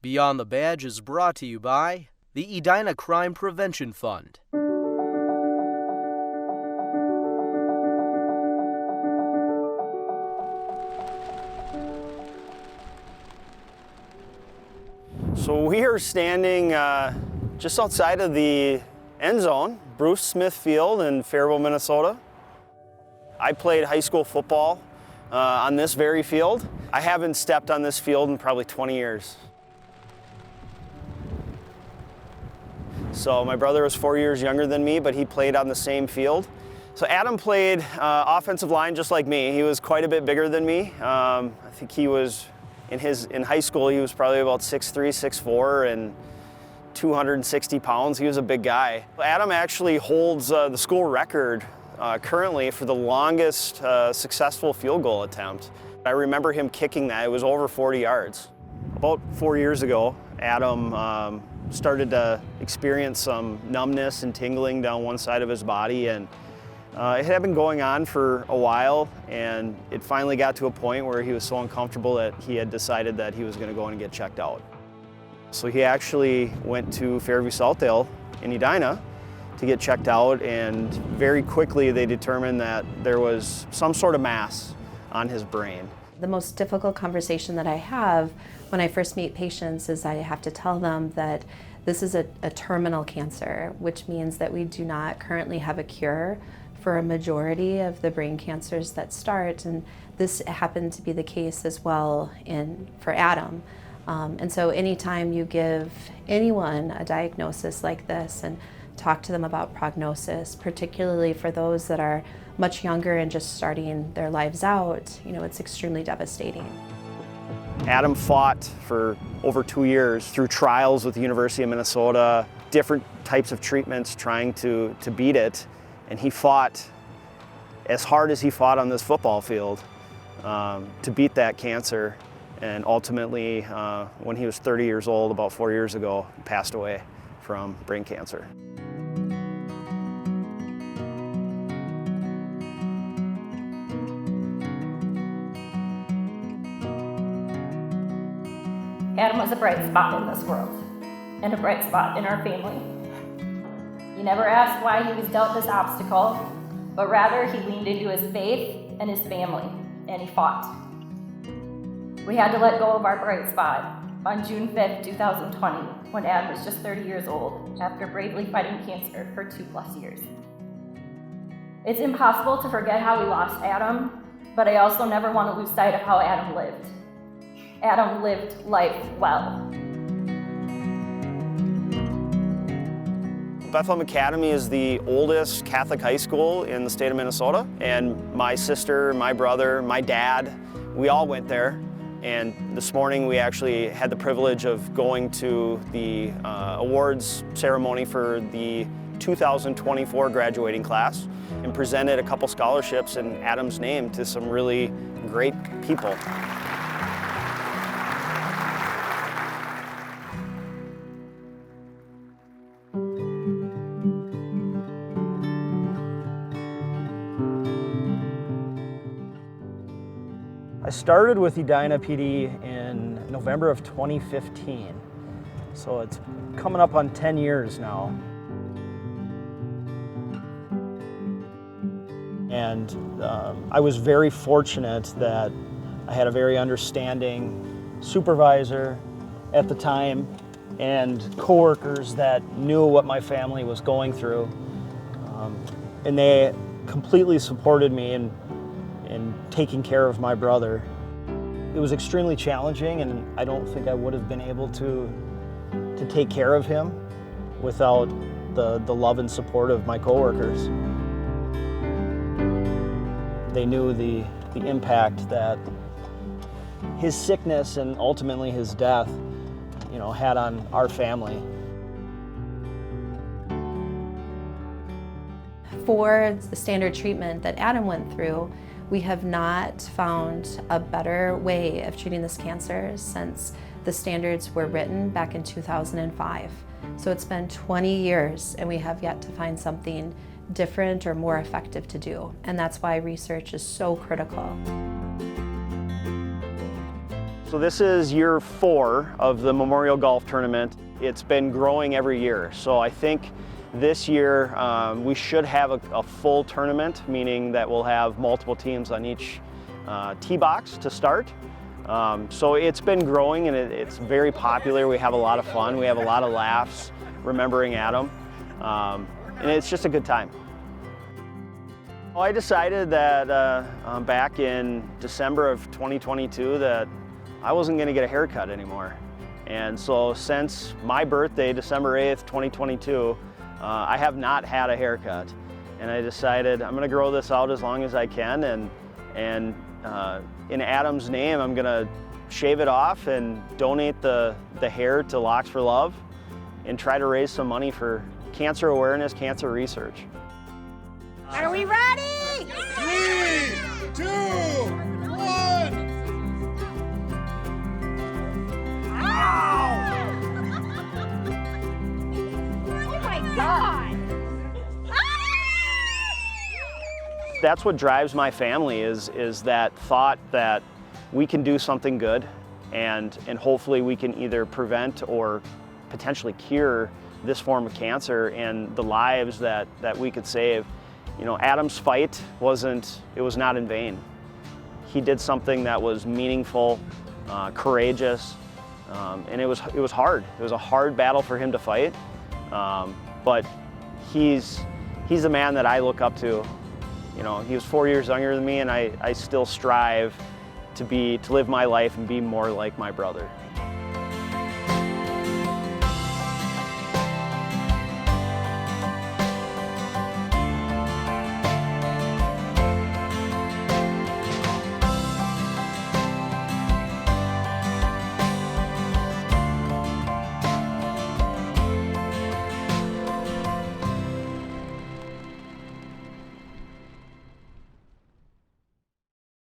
Beyond the Badge is brought to you by the Edina Crime Prevention Fund. So we are standing just outside of the end zone, Bruce Smith Field in Faribault, Minnesota. I played high school football on this very field. I haven't stepped on this field in probably 20 years. So my brother was 4 years younger than me, but he played on the same field. So Adam played offensive line just like me. He was quite a bit bigger than me. I think he was, in high school, he was probably about 6'3", 6'4", and 260 pounds. He was a big guy. Adam actually holds the school record currently for the longest successful field goal attempt. I remember him kicking that. It was over 40 yards. About 4 years ago, Adam started to experience some numbness and tingling down one side of his body, and it had been going on for a while, and it finally got to a point where he was so uncomfortable that he had decided that he was going to go in and get checked out. So he actually went to Fairview Southdale in Edina to get checked out, and very quickly they determined that there was some sort of mass on his brain. The most difficult conversation that I have when I first meet patients is I have to tell them that this is a terminal cancer, which means that we do not currently have a cure for a majority of the brain cancers that start, and this happened to be the case as well for Adam. And so anytime you give anyone a diagnosis like this and talk to them about prognosis, particularly for those that are much younger and just starting their lives out, it's extremely devastating. Adam fought for over 2 years through trials with the University of Minnesota, different types of treatments trying to beat it, and he fought as hard as he fought on this football field to beat that cancer, and ultimately, when he was 30 years old, about 4 years ago, passed away from brain cancer. Adam was a bright spot in this world, and a bright spot in our family. He never asked why he was dealt this obstacle, but rather he leaned into his faith and his family, and he fought. We had to let go of our bright spot on June 5th, 2020, when Adam was just 30 years old, after bravely fighting cancer for 2+ years. It's impossible to forget how we lost Adam, but I also never want to lose sight of how Adam lived. Adam lived life well. Bethlehem Academy is the oldest Catholic high school in the state of Minnesota, and my sister, my brother, my dad, we all went there. And this morning we actually had the privilege of going to the awards ceremony for the 2024 graduating class and presented a couple scholarships in Adam's name to some really great people. I started with Edina PD in November of 2015, so it's coming up on 10 years now. And I was very fortunate that I had a very understanding supervisor at the time and coworkers that knew what my family was going through. And they completely supported me in taking care of my brother. It was extremely challenging, and I don't think I would have been able to take care of him without the love and support of my coworkers. They knew the impact that his sickness and ultimately his death, had on our family. For the standard treatment that Adam went through, we have not found a better way of treating this cancer since the standards were written back in 2005. So it's been 20 years and we have yet to find something different or more effective to do. And that's why research is so critical. So this is year 4 of the Memorial Golf Tournament. It's been growing every year. So I think this year we should have a full tournament, meaning that we'll have multiple teams on each tee box to start. So it's been growing and it's very popular. We have a lot of fun. We have a lot of laughs remembering Adam. And it's just a good time. Well, I decided that back in December of 2022 that I wasn't going to get a haircut anymore. And so since my birthday, December 8th, 2022, I have not had a haircut. And I decided I'm going to grow this out as long as I can. And in Adam's name, I'm going to shave it off and donate the hair to Locks for Love and try to raise some money for cancer awareness, cancer research. Are we ready? 3, 2, 1. Ow! Oh my God! That's what drives my family is that thought that we can do something good and hopefully we can either prevent or potentially cure this form of cancer and the lives that we could save. You know, Adam's fight was not in vain. He did something that was meaningful, courageous, and it was hard. It was a hard battle for him to fight, but he's the man that I look up to. You know, he was 4 years younger than me, and I still strive to live my life and be more like my brother.